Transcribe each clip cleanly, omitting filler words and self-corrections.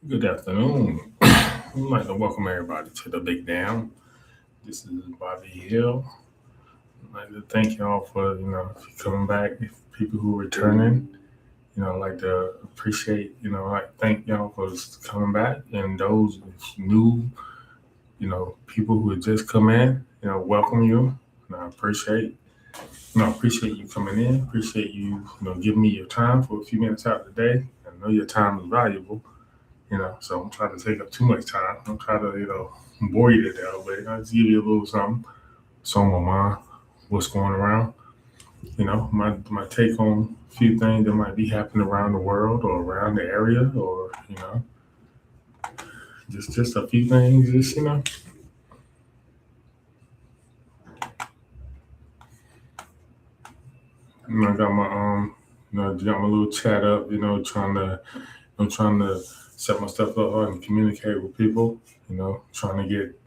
Good afternoon. I'd like to welcome everybody to the Big Down. This is Bobby Hill. I'd like to thank y'all for coming back. If people who are returning, I'd like to appreciate like thank y'all for coming back, and those new people who had just come in. Welcome you. And I appreciate you coming in. Appreciate you giving me your time for a few minutes out of the day. I know your time is valuable. So I'm trying to take up too much time. I'm trying to, bore you to death, but I'll just give you a little something, on my mind, what's going around. My take on a few things that might be happening around the world or around the area, or just a few things. Just I got my got my little chat up. Trying to set my stuff up and communicate with people. Trying to get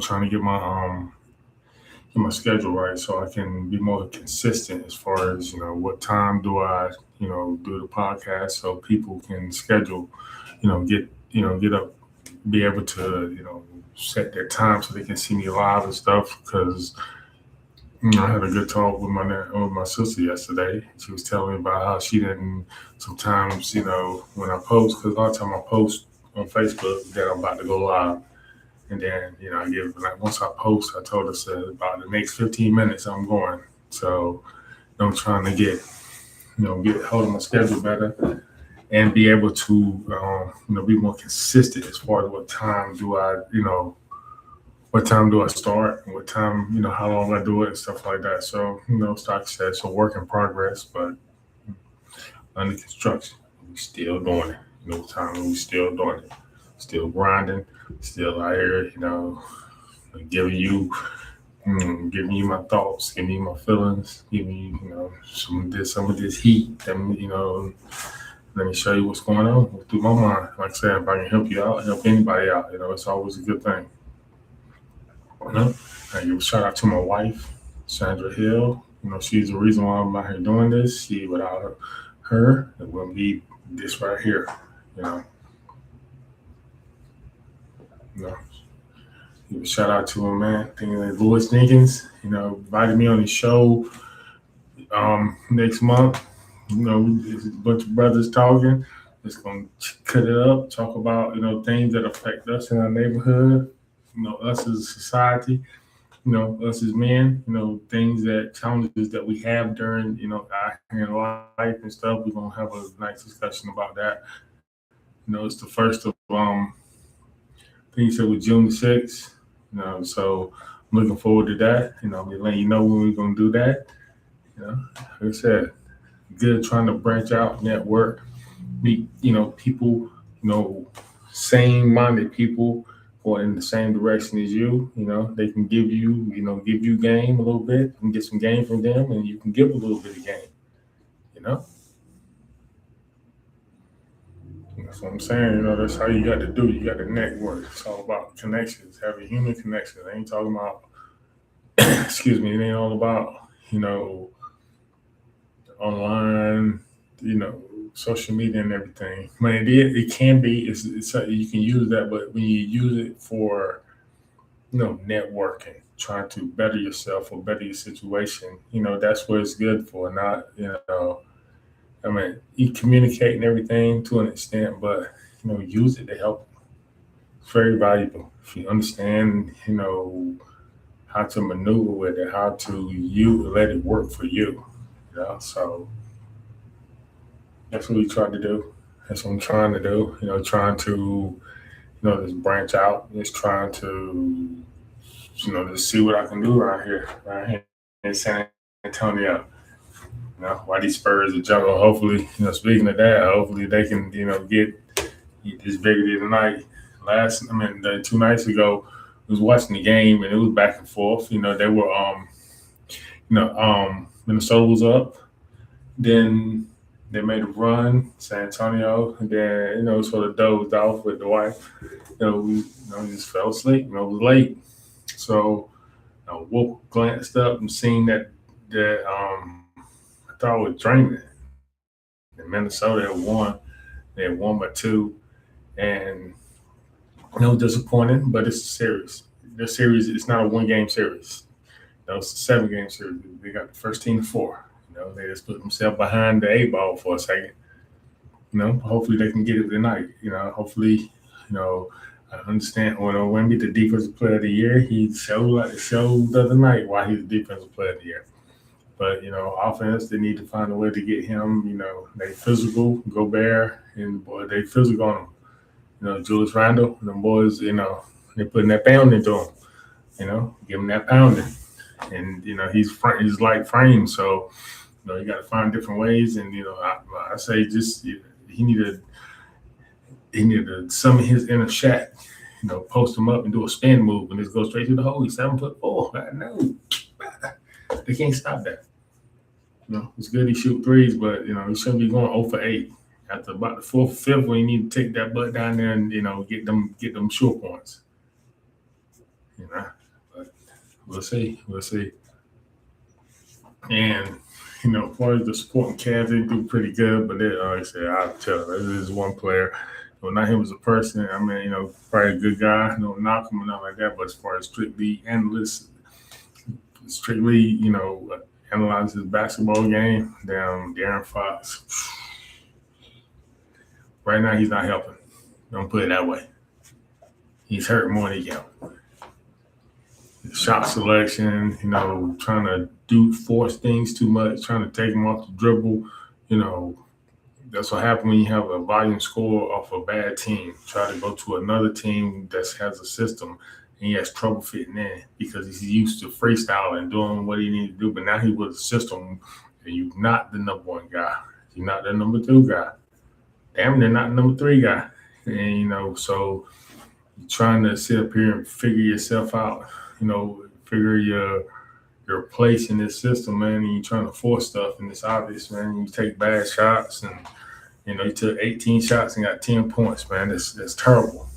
trying to get my schedule right so I can be more consistent as far as what time do I do the podcast so people can schedule get up, be able to set their time so they can see me live and stuff because I had a good talk with with my sister yesterday. She was telling me about how she didn't sometimes when I post, because a lot of time I post on Facebook that I'm about to go live. And then, I give like once I post, I told her said about the next 15 minutes I'm going. So I'm trying to get hold of my schedule better and be able to be more consistent as far as what time do I start and what time, how long I do it and stuff like that. So, like I said, it's a work in progress, but under construction. We still doing it. Time we still doing it. Still grinding, still out here, giving you giving you my thoughts, giving you my feelings, giving you, some of this heat. Let me show you what's going on through my mind. Like I said, if I can help you out, help anybody out, it's always a good thing. I give a shout out to my wife, Sandra Hill. She's the reason why I'm out here doing this. Without her, it wouldn't be this right here. You know, you know. Give a shout out to him, man. Thinking like Louis Jenkins, invited me on his show next month. It's a bunch of brothers talking. Just gonna cut it up, talk about things that affect us in our neighborhood. Us as a society. Us as men. Things that challenges that we have during our in life and stuff. We're gonna have a nice discussion about that. It's the first of I think you said with June 6th. So I'm looking forward to that. I'll be letting you know when we're gonna do that. Like I said, good trying to branch out, network, meet, people, you know, same minded people going in the same direction as you. They can give you game a little bit and get some game from them, and you can give a little bit of game. You know, that's what I'm saying. That's how you got to do. You got to network. It's all about connections, having human connections. I ain't talking about, excuse me, it ain't all about, online, you know, social media and everything. When it can be, you can use that, but when you use it for, networking, trying to better yourself or better your situation, that's what it's good for. Not, I mean, you communicate and everything to an extent, but, use it to help. It's very valuable. If you understand, how to maneuver with it, how to you let it work for you. So that's what we try to do. That's what I'm trying to do. Trying to, just branch out, just trying to, just see what I can do around here in San Antonio. Why these Spurs are jumping. Hopefully, speaking of that, hopefully they can, get this victory tonight. The 2 nights ago, I was watching the game and it was back and forth. They were, Minnesota was up. Then they made a run, San Antonio, and then sort of dozed off with the wife. We just fell asleep. It was late, so I woke, glanced up, and seen that I thought I was dreaming. And Minnesota had won. They had won by 2, and disappointing. But it's a series. The series is not a 1 game series. It's a 7 game series. They got the first team to 4. They just put themselves behind the 8 ball for a second. Hopefully they can get it tonight. Hopefully, I understand when Wemby, the defensive player of the year, he showed the other night why he's the defensive player of the year. But offense, they need to find a way to get him. They physical, Gobert, and boy, they physical on him. Julius Randle, and the boys, they putting that pound into him. Give him that pounding, and he's like framed, so you got to find different ways. And I say just he needed to summon his inner Shaq. Post him up and do a spin move and just go straight to the hole. He's 7'4". I know they can't stop that. It's good he shoot threes, but he shouldn't be going 0 for 8. After about the 4th, 5th, when you need to take that butt down there and get them short points. But we'll see. And as far as the supporting cast, they do pretty good. But like I said, I'll tell this is one player. Not him as a person. I mean, probably a good guy. No knock him or nothing like that. But as far as strictly analysts, analyze his basketball game, damn, De'Aaron Fox. Right now, he's not helping. Don't put it that way. He's hurt more than he can. Shot selection, trying to force things too much, trying to take him off the dribble, That's what happens when you have a volume score off a bad team. Try to go to another team that has a system, and he has trouble fitting in because he's used to freestyle and doing what he needs to do. But now he's with a system, and you're not the number 1 guy. You're not the number 2 guy. Damn, they're not the number 3 guy. And, so you're trying to sit up here and figure yourself out, figure your place in this system, man, and you're trying to force stuff, and it's obvious, man. You take bad shots, and you took 18 shots and got 10 points, man. That's terrible.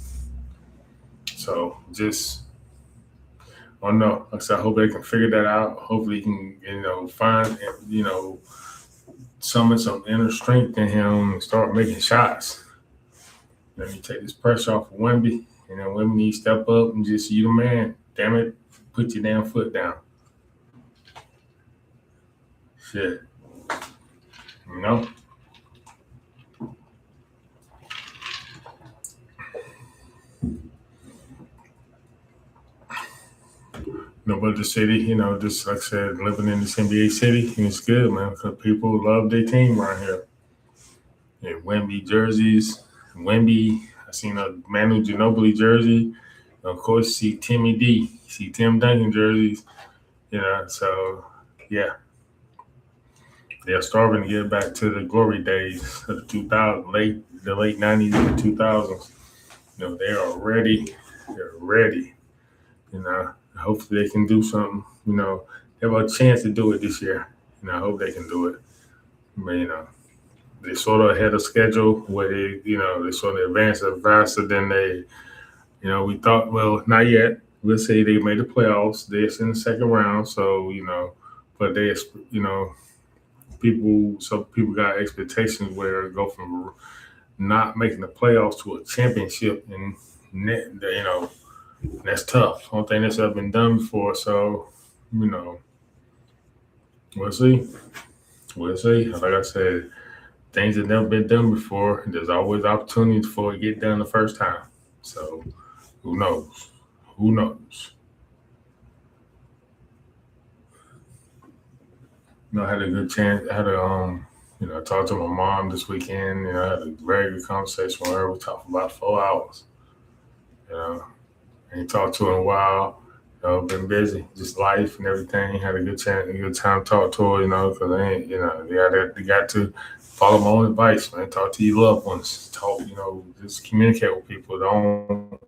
So just, I don't know. Like I said, I hope they can figure that out. Hopefully, he can, find, summon some inner strength in him and start making shots. Let me take this pressure off of Wemby, and then Wemby needs to step up and just, you the man. Damn it, put your damn foot down. Shit. But the city, just like I said, living in this NBA city, and it's good, man, because people love their team around here. And Wemby jerseys, I seen a Manu Ginobili jersey. Of course, see Timmy D, see Tim Duncan jerseys, so yeah. They're starving to get back to the glory days of the 2000s, the late 90s and 2000s. They are ready. They're ready. Hopefully they can do something. They have a chance to do it this year. I hope they can do it. But, they sort of ahead of schedule where they sort of advanced faster than they, we thought. Well, not yet. We'll say they made the playoffs. They're in the second round. So, but they, some people got expectations where it go from not making the playoffs to a championship, and that's tough. I don't think that's ever been done before. So, we'll see. Like I said, things have never been done before. There's always opportunities for it to get done the first time. So, who knows? I had a good chance. I had I talked to my mom this weekend. I had a very good conversation with her. We talked for about 4 hours. Ain't talked to her in a while. Been busy, just life and everything. Had a good chance, a good time to talk to her. Because they got to follow my own advice, man. Talk to your loved ones. Talk, just communicate with people. Don't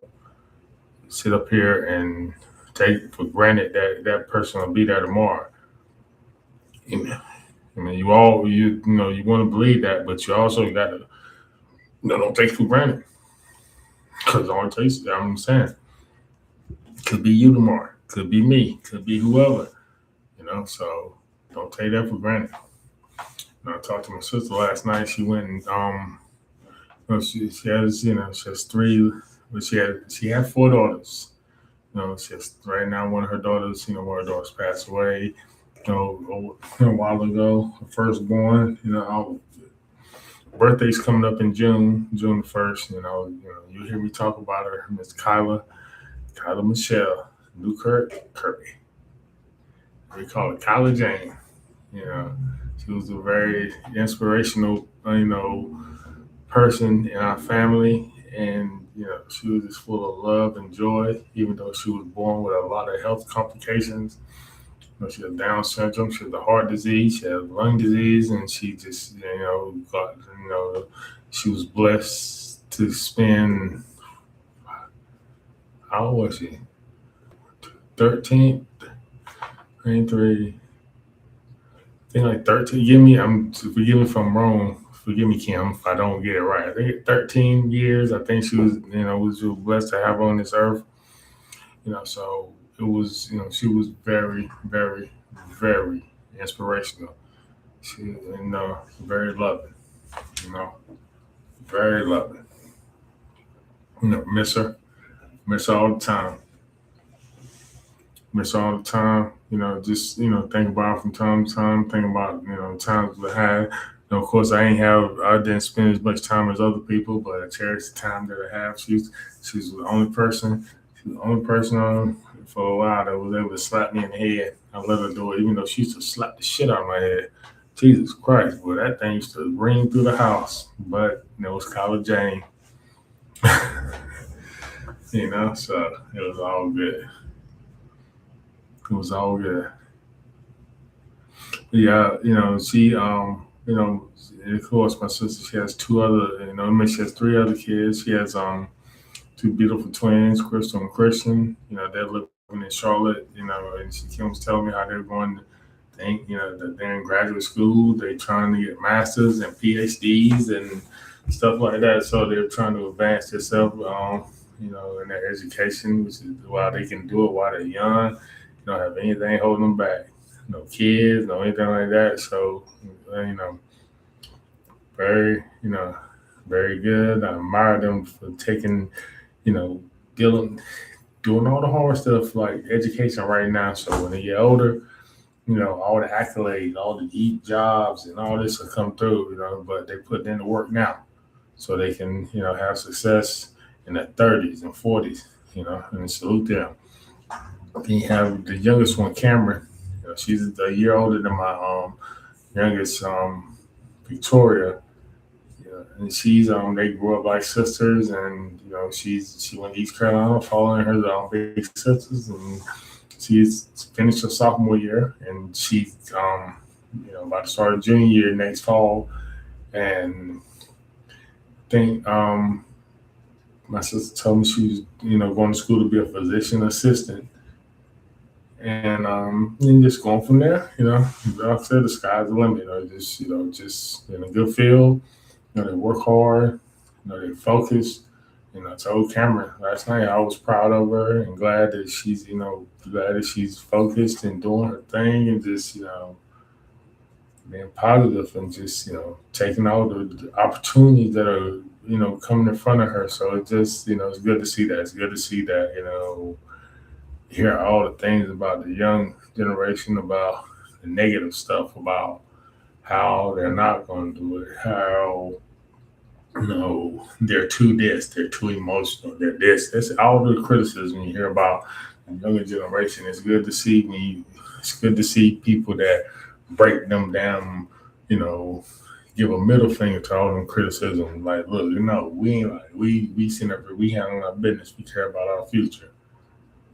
sit up here and take for granted that person will be there tomorrow. You want to believe that, but you also got to, don't take it for granted. Because all it takes, I'm saying, could be you tomorrow, could be me, could be whoever, so don't take that for granted. I talked to my sister last night. She went and No, she has, she has three, but she had four daughters. She has right now one of her daughters, one of her daughters passed away, a while ago. Her firstborn, our birthday's coming up in June 1st. You hear me talk about her, Miss Kyla Michelle Newkirk Curry. We call her Kyla Jane. You know, she was a very inspirational, person in our family, and she was just full of love and joy. Even though she was born with a lot of health complications, she had Down syndrome, she had the heart disease, she had lung disease, and she just got she was blessed to spend, how old was she? 13, 23, I think like 13. Forgive me if I'm wrong. Forgive me, Kim, if I don't get it right. I think 13 years. I think she was blessed to have on this earth. So it was, she was very, very, very inspirational. She, very loving. You know, very loving. Miss her all the time. Miss her all the time. Just think about her from time to time. Think about times we had. Of course, I didn't spend as much time as other people, but I cherish the time that I have. She's the only person. She's the only person for a while that was able to slap me in the head. I let her do it, even though she used to slap the shit out of my head. Jesus Christ, boy, that thing used to ring through the house. But it was Kyla Jane, so it was all good. It was all good. Yeah, of course, my sister, she has two other, I mean, she has three other kids. She has two beautiful twins, Crystal and Christian. They're living in Charlotte. And she keeps telling me how they're going to think, that they're in graduate school. They're trying to get masters and PhDs and stuff like that. So they're trying to advance themselves, in their education, which is why they can do it while they're young. Don't have anything holding them back. No kids, no anything like that. So, very, very good. I admire them for taking, dealing, doing all the hard stuff like education right now. So when they get older, all the accolades, all the deep jobs, and all this will come through. But they put in the work now, so they can, have success in their 30s and 40s. And salute them. Then you have the youngest one, Cameron. She's a year older than my youngest, Victoria. And they grew up like sisters, and she went to East Carolina following her big sisters, and she's finished her sophomore year, and she's about to start her junior year next fall, and think my sister told me she was going to school to be a physician assistant, and just going from there. Like I said, the sky's the limit. Just in a good field. They work hard. They focus. I told Cameron last night I was proud of her and glad that she's focused and doing her thing and just being positive and just taking all the opportunities that are coming in front of her. So it just it's good to see that. It's good to see that hear all the things about the young generation, about the negative stuff, about how they're not going to do it, how they're too this, they're too emotional, they're this. That's all the criticism you hear about the younger generation. It's good to see people that break them down, give a middle finger to all them criticism. Like, look, we ain't like we sitting up here, we handling our business, we care about our future.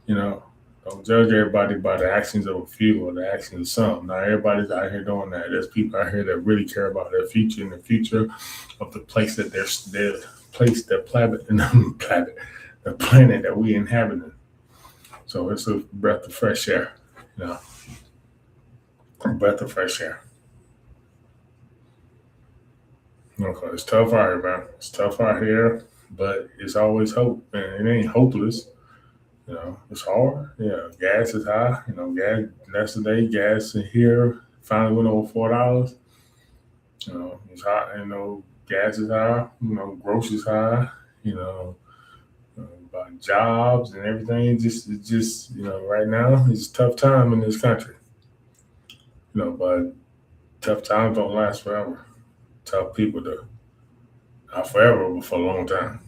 You know, don't judge everybody by the actions of a few or the actions of some. Not everybody's out here doing that. There's people out here that really care about their future and the future of the place that their place, their planet, and the planet that we inhabit. So it's a breath of fresh air. A breath of fresh air. Okay, it's tough out here, man. It's tough out here, but it's always hope, man. It ain't hopeless. It's hard. Yeah, gas is high. Gas yesterday, gas in here finally went over $4. It's hot. gas is high, groceries high, you know, about jobs and everything. It's just right now it's a tough time in this country. But tough times don't last forever. Tough people do. Not forever, but for a long time.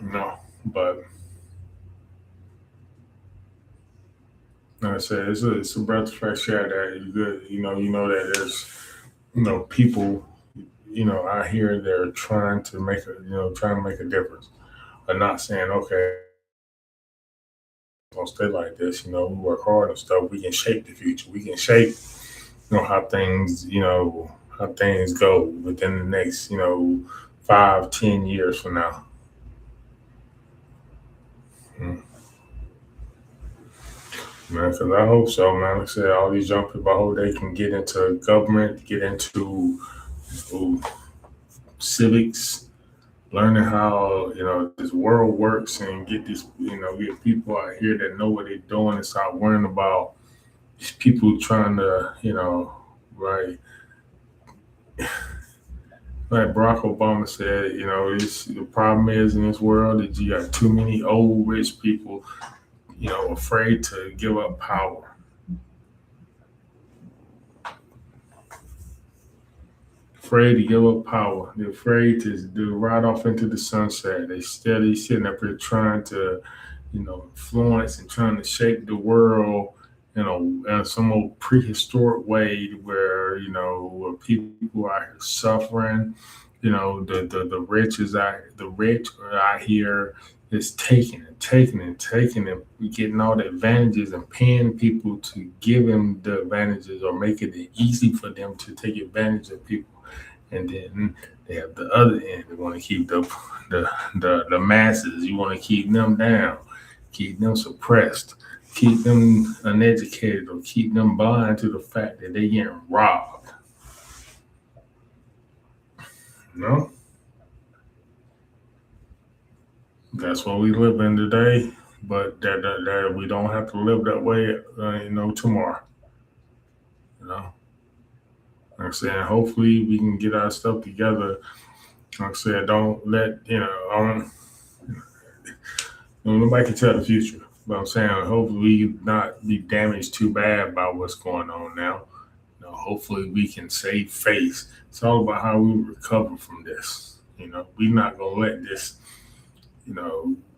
No, but like I said, it's a breath of fresh air that you good. You know that there's people out here they're trying to make a difference. I'm not saying okay, don't stay like this. We work hard and stuff. We can shape the future. We can shape how things go within the next 5, 10 years from now. Mm. Man, because I hope so, man. Like I said, all these young people, I hope they can get into government, get into ooh, civics, learning how this world works, and get get people out here that know what they're doing and start worrying about these people trying to right, like Barack Obama said, the problem is in this world that you got too many old rich people afraid to give up power, afraid to give up power. They're afraid to ride off into the sunset. They steady sitting up here trying to influence and trying to shape the world in some old prehistoric way where people are suffering. The rich the rich are out here is taking and getting all the advantages and paying people to give them the advantages or making it easy for them to take advantage of people. And then they have the other end. They want to keep the masses. You want to keep them down, keep them suppressed, keep them uneducated, or keep them blind to the fact that they getting robbed. No, that's what we live in today. But that we don't have to live that way, tomorrow. You know, like I said, hopefully we can get our stuff together. Like I said, don't let nobody can tell the future. But I'm saying, hopefully, we not be damaged too bad by what's going on now. Hopefully, we can save face. It's all about how we recover from this. We're not gonna let this,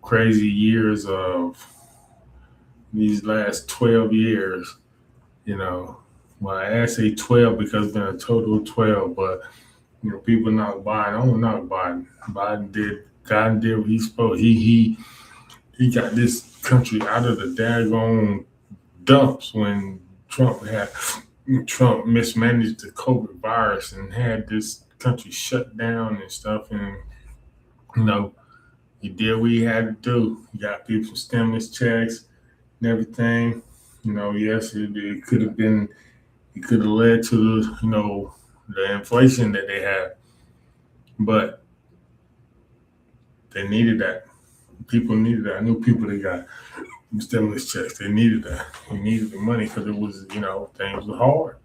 crazy years of these last 12 years. You know, well, I say 12 because it's been a total of 12, but people not buying. Oh, not Biden. God did what he supposed. He got this country out of the daggone dumps when Trump mismanaged the COVID virus and had this country shut down and stuff. And you know, he did what he had to do. He got people stimulus checks and everything. Yes, it could have been. It could have led to the inflation that they had, but they needed that. People needed that. I knew people that got stimulus checks. They needed that. They needed the money because it was, things were hard.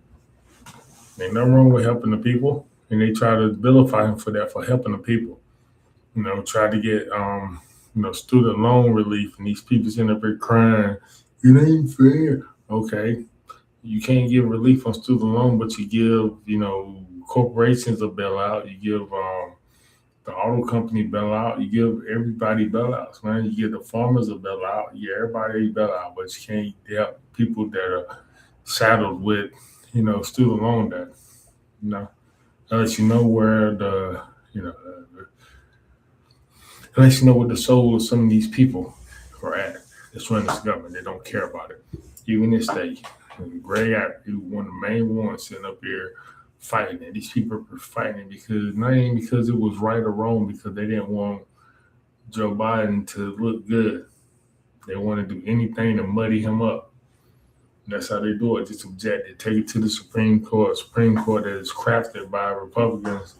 Ain't nothing wrong with helping the people. And they try to vilify him for that, for helping the people. Try to get, student loan relief. And these people sitting up here crying, it ain't fair. Okay. You can't give relief on student loan, but you give, corporations a bailout. You give, the auto company bailout. You give everybody bailouts, man. You give the farmers a bailout. You give everybody a bailout, but you can't help people that are saddled with, student loan debt. You know, unless you know where you know, unless you know what the soul of some of these people are at that's running this government, they don't care about it. Even this day, and Greg Abbott, he was one of the main ones sitting up here fighting it. These people were fighting it because not even because it was right or wrong, because they didn't want Joe Biden to look good. They want to do anything to muddy him up. And that's how they do it. Just object it, take it to the Supreme Court. Supreme Court that is crafted by Republicans.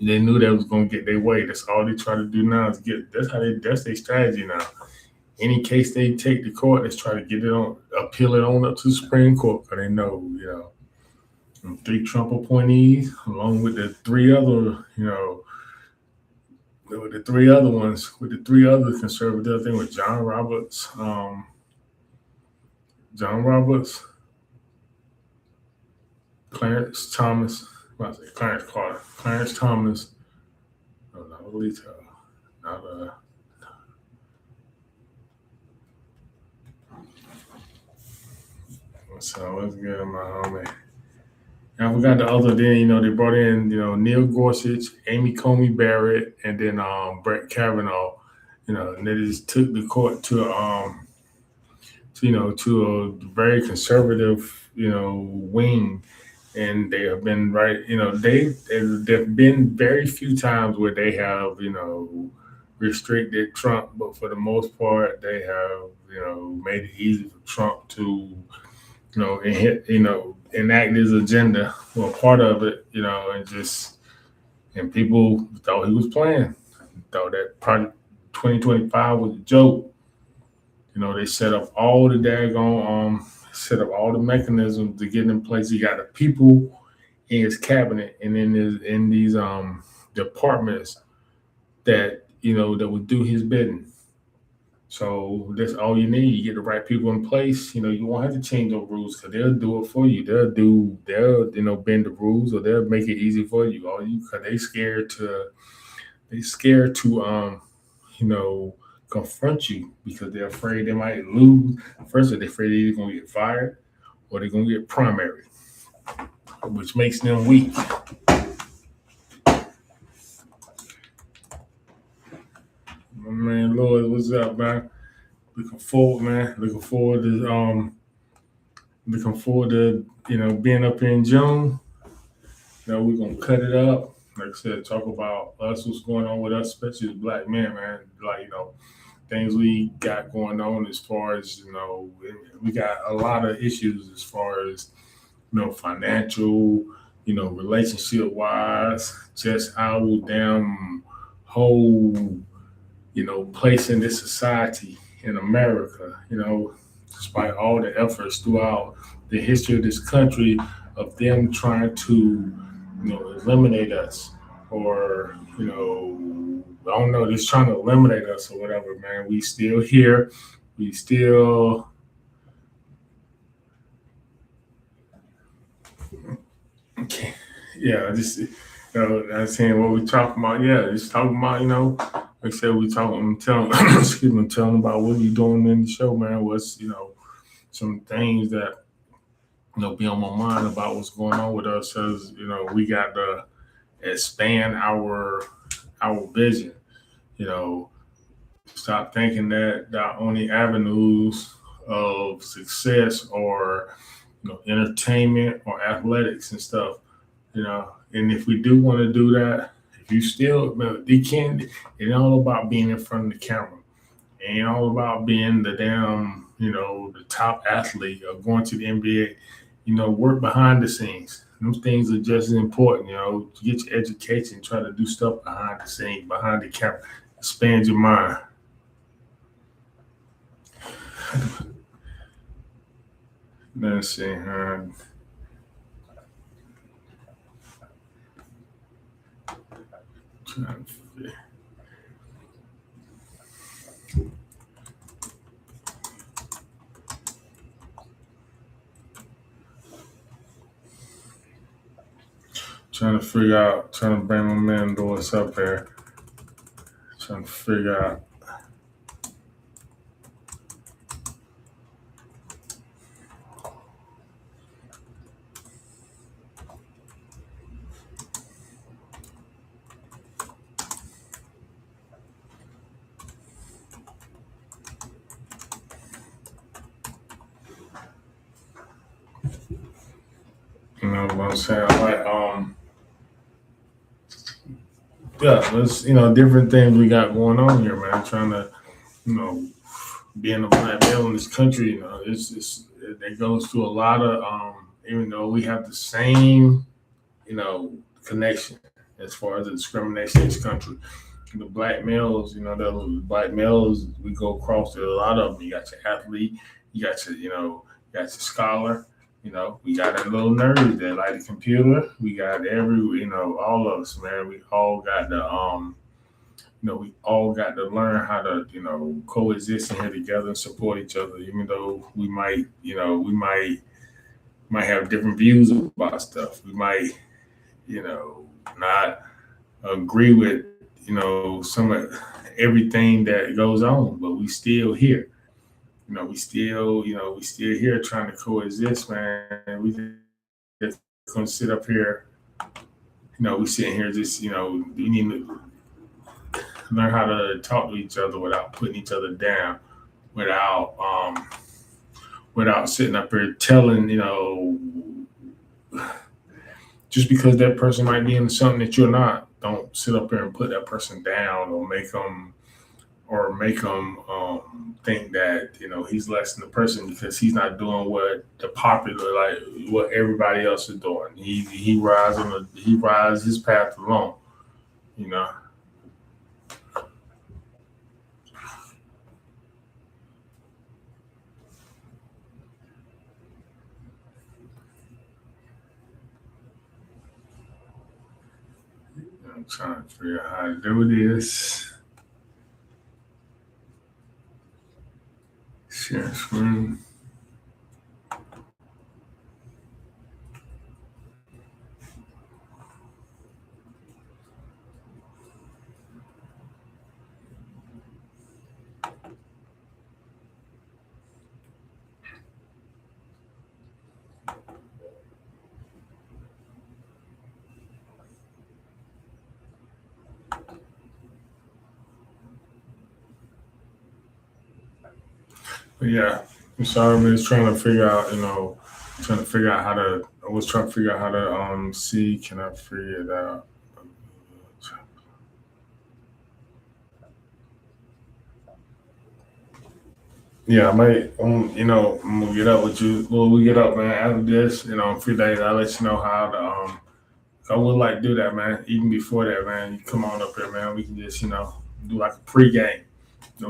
They knew that was going to get their way. That's all they try to do now is get. That's their strategy now. Any case they take to court, let's try to get it on, appeal it on up to the Supreme Court because they know, three Trump appointees, along with the three other, with the three other ones, with the three other conservative. I think with John Roberts, Clarence Thomas, I say Clarence Carter, Clarence Thomas, no, not Alito, not so let's get my homie. And I forgot the other. Then they brought in Neil Gorsuch, Amy Coney Barrett, and then Brett Kavanaugh. And they just took the court to a very conservative wing, and they have been right. There've been very few times where they have restricted Trump, but for the most part, they have made it easy for Trump to enact his agenda or part of it, and people thought he was playing, thought that probably 2025 was a joke. They set up all the mechanisms to get in place. He got the people in his cabinet and in these departments that that would do his bidding. So that's all you need. You get the right people in place. You won't have to change those rules because they'll do it for you. They'll bend the rules or they'll make it easy for you. Because they scared to confront you because they're afraid they might lose. First, they're afraid they're either gonna get fired or they're gonna get primary, which makes them weak. My man Lloyd, what's up, man? Looking forward, man. Looking forward to being up here in June. We're gonna cut it up. Like I said, talk about us, what's going on with us, especially as black men, man. Like things we got going on as far as we got a lot of issues as far as financial, relationship wise, just our damn whole place in this society in America, despite all the efforts throughout the history of this country of them trying to, eliminate us or, I don't know, just trying to eliminate us or whatever, man. We still here. We still okay. Yeah, just I'm saying what we talking about. Yeah, just talking about, like I said, I'm telling excuse me, I'm telling about what we doing in the show, man. What's some things that be on my mind about what's going on with us as we got to expand our vision. You know, Stop thinking that the only avenues of success are entertainment or athletics and stuff. And if we do want to do that, if you still, they can't. It ain't all about being in front of the camera. It ain't all about being the damn, the top athlete or going to the NBA. Work behind the scenes. Those things are just as important. Get your education, try to do stuff behind the scenes, behind the camera, expand your mind. Let's see. Trying to figure out, trying to bring my man Doris up here. Trying to figure out. You know what I'm saying? There's different things we got going on here, man. Trying to, being a black male in this country, it goes through a lot of even though we have the same, connection as far as the discrimination in this country. The black males, the black males, we go across to a lot of them. You got your athlete, you got your scholar, We got that little nerd that like the computer. We got all of us, man. We all got we all got to learn how to, coexist and here together and support each other, even though we might have different views about stuff. We might, not agree with, some of everything that goes on, but we still here. We still here trying to coexist, man. We just gonna sit up here, we sitting here just, we need to learn how to talk to each other without putting each other down, without without sitting up here telling, just because that person might be in something that you're not, don't sit up here and put that person down or make them think that he's less than the person because he's not doing what the popular like what everybody else is doing. He rides his path alone. You know, I'm trying to figure out how to do this. Share screen. But yeah, I'm sorry, man. Just trying to figure out how to. I was trying to figure out how to see. Can I figure it out? Yeah, I might. I'm gonna get up with you. Well, we get up, man. After this, a few days, I'll let you know how to. I would like to do that, man. Even before that, man, you come on up here, man. We can just, do like a pregame.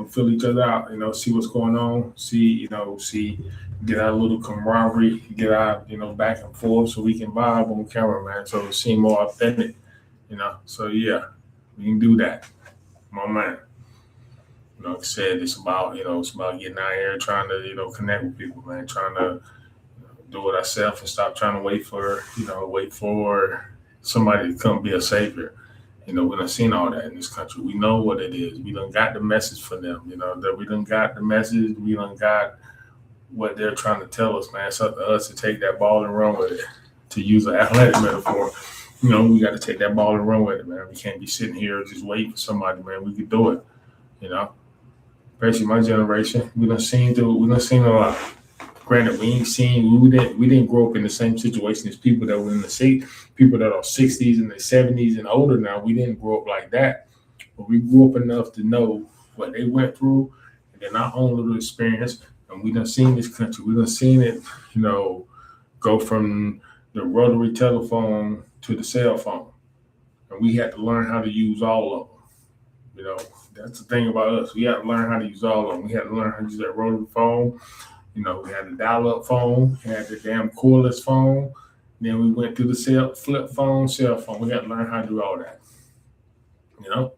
Fill each other out. See what's going on. Get our little camaraderie. Get our, back and forth, so we can vibe on camera, man. So it seem more authentic. So yeah, we can do that, my man. Like I said, it's about getting out here, trying to, connect with people, man. Trying to do it ourselves and stop trying to wait for somebody to come be a savior. We done seen all that in this country. We know what it is. We done got the message for them. That we done got the message. We done got what they're trying to tell us, man. It's up to us to take that ball and run with it. To use an athletic metaphor, we got to take that ball and run with it, man. We can't be sitting here just waiting for somebody, man. We can do it. You know, Especially my generation. We done seen a lot. Granted, we didn't grow up in the same situation as people that were in the state, people that are 60s and the 70s and older now. We didn't grow up like that, but we grew up enough to know what they went through, and then our own little experience. And we done seen this country. We done seen it, you know, go from the rotary telephone to the cell phone, and we had to learn how to use all of them. You know, that's the thing about us. We had to learn how to use all of them. We had to learn how to use that rotary phone. We had the dial-up phone, had the damn cordless phone. Then we went through the flip phone, cell phone. We had to learn how to do all that. You know,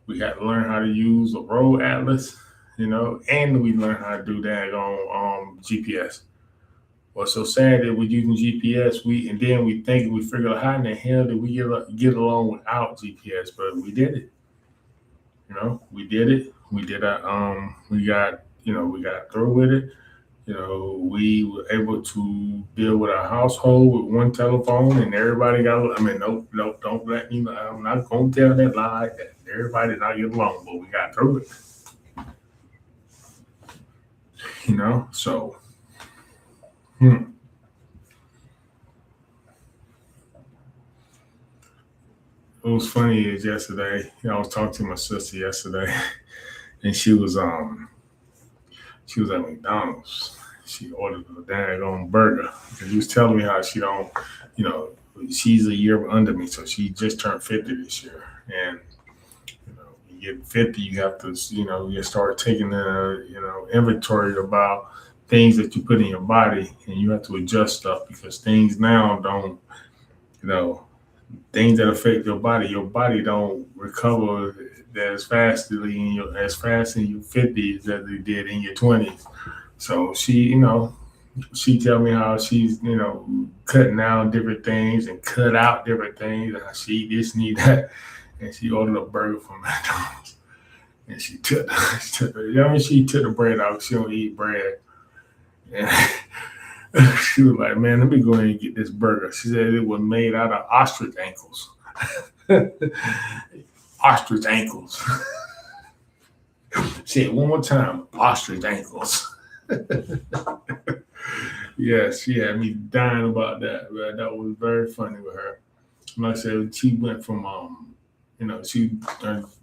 we had to learn how to use a road atlas. And we learned how to do that on GPS. What's so sad that we're using GPS, and then we figure out how in the hell did we get along without GPS, but we did it. We did it. We got through with it. We were able to deal with our household with one telephone, and everybody got. I mean, no, no, don't let me. I'm not gonna tell that lie that everybody did not get along, but we got through it. So hmm. What was funny is yesterday. I was talking to my sister yesterday, and she was at McDonald's. She ordered a daggone burger. She was telling me how she don't, you know, she's a year under me, so she just turned 50 this year. And, you get 50, you have to, you start taking the, inventory about things that you put in your body, and you have to adjust stuff because things now don't, you know, things that affect your body don't recover as fastly as fast in your 50s as they did in your 20s. So she tell me how she's, cutting down different things and cut out different things. And she eat this, need that, and she ordered a burger from McDonald's. And she took the bread out. She don't eat bread. And she was like, "Man, let me go ahead and get this burger." She said it was made out of ostrich ankles. Ostrich ankles. Say it one more time. Ostrich ankles. Yeah, she had me dying about that. But that was very funny with her. Like I said, she went from her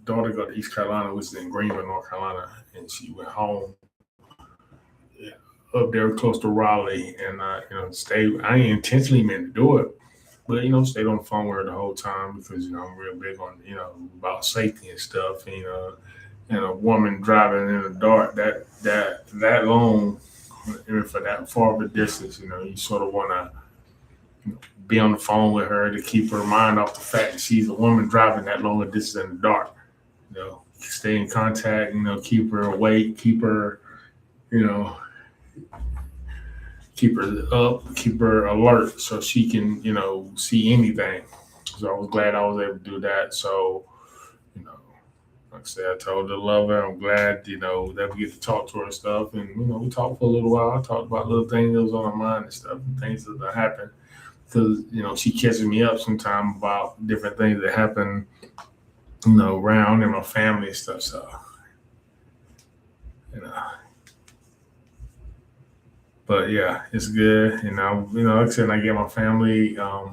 daughter got to East Carolina, which is in Greenville, North Carolina, and she went home, yeah, up there close to Raleigh, and stayed. I ain't intentionally meant to do it, but stayed on the phone with her the whole time because I'm real big on about safety and stuff. And a woman driving in the dark that long, even for that far of a distance, you sort of want to be on the phone with her to keep her mind off the fact that she's a woman driving that long a distance in the dark. Stay in contact. Keep her awake, you know, keep her up, keep her alert, so she can see anything. So I was glad I was able to do that. So you know, like I said, I told her to love her. I'm glad that we get to talk to her and stuff, and we talked for a little while. I talked about little things that was on her mind and stuff, and things that happened because she catches me up sometime about different things that happen around in my family and stuff. So you know, but yeah, it's good. And like I said, I get my family, I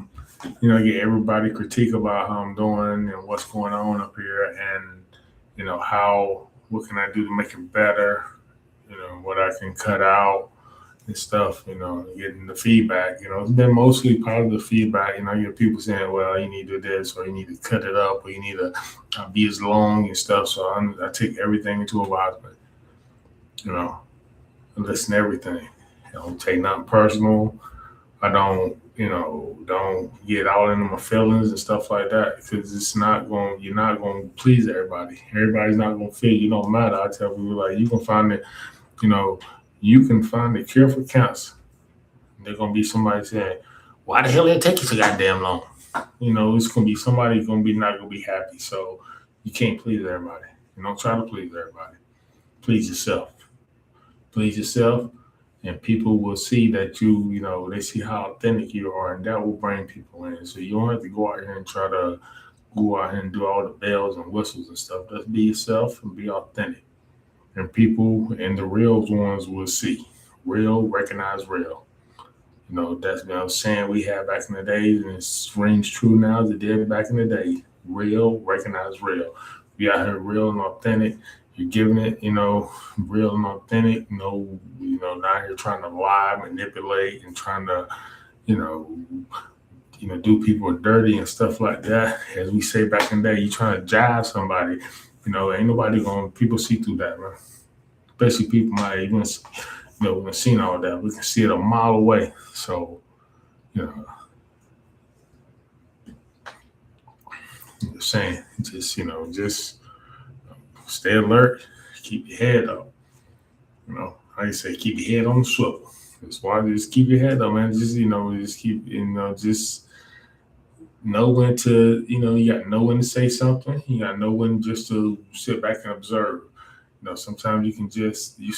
get everybody critique about how I'm doing and what's going on up here, and what can I do to make it better, what I can cut out and stuff, getting the feedback. It's been mostly positive feedback. I get people saying, well, you need to do this, or you need to cut it up, or you need to be as long and stuff. So I take everything into advisement, I listen to everything. I don't take nothing personal. I don't get all into my feelings and stuff like that because you're not going to please everybody. Everybody's not going to feel you. Don't matter. I tell people like you know, you can find the cure for cancer. There's going to be somebody saying, why the hell did it take you so goddamn long? It's going to be somebody going to be not going to be happy. So you can't please everybody. Don't try to please everybody. Please yourself. Please yourself. And people will see that they see how authentic you are, and that will bring people in. So you don't have to go out here and try to go out here and do all the bells and whistles and stuff. Just be yourself and be authentic. And people and the real ones will see. Real, recognize real. That's been a saying we had back in the days, and it rings true now as it did back in the day. Real, recognize real. We out here real and authentic. You're giving it, real and authentic, not here trying to lie, manipulate, and trying to, do people dirty and stuff like that. As we say back in the day, you trying to jive somebody, ain't nobody people see through that, man. Especially people my age, we've seen all that. We can see it a mile away. So, I'm saying, just stay alert, keep your head up. Like I say, keep your head on the swivel. That's why just keep your head up, man. Just keep, just know when to, you got to know when to say something. You got to know when just to sit back and observe. Sometimes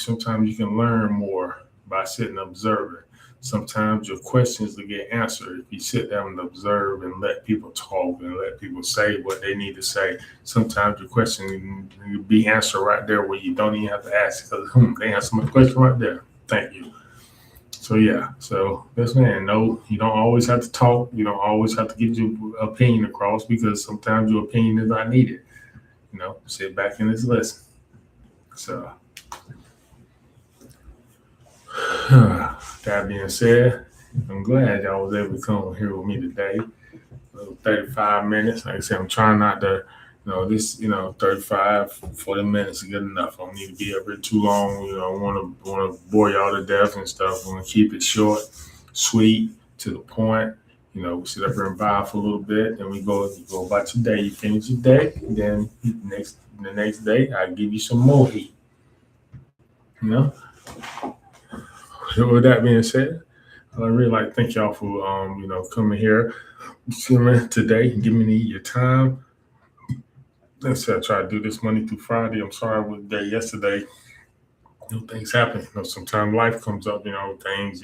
sometimes you can learn more by sitting and observing. Sometimes your questions will get answered if you sit down and observe and let people talk and let people say what they need to say. Sometimes your question will be answered right there where you don't even have to ask because they answer my question right there. Thank you. So yeah, yes, man. No, you don't always have to talk. You don't always have to get your opinion across because sometimes your opinion is not needed. Sit back and just listen. So, that being said, I'm glad y'all was able to come here with me today. 35 minutes. Like I said, I'm trying not to, This, 35, 40 minutes is good enough. I don't need to be up here too long. I want to bore y'all to death and stuff. I want to keep it short, sweet, to the point. We sit up here and vibe for a little bit, and you go about your day. You finish your day, and then the next day, I give you some more heat. You know. So with that being said, I really like to thank y'all for coming here, today, and giving me your time. Like I said, I try to do this Monday through Friday. I'm sorry with day yesterday. Things happen. Sometimes life comes up. Things.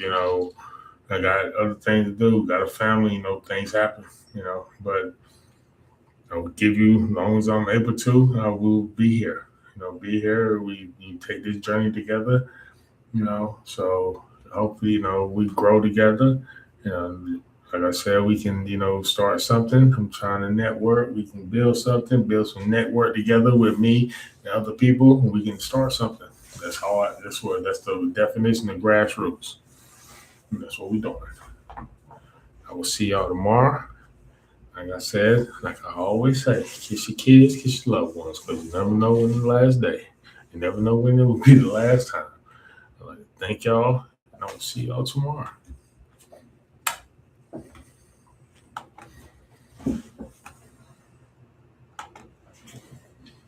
I got other things to do. Got a family. Things happen. But I will give you as long as I'm able to. I will be here. Be here. We take this journey together. So hopefully, we grow together. You know, like I said, we can, start something. I'm trying to network. We can build something, build some network together with me and other people. And we can start something. That's the definition of grassroots. And that's what we're doing. I will see y'all tomorrow. Like I said, like I always say, kiss your kids, kiss your loved ones, because you never know when the last day. You never know when it will be the last time. I'd like to thank y'all, and I will see y'all tomorrow.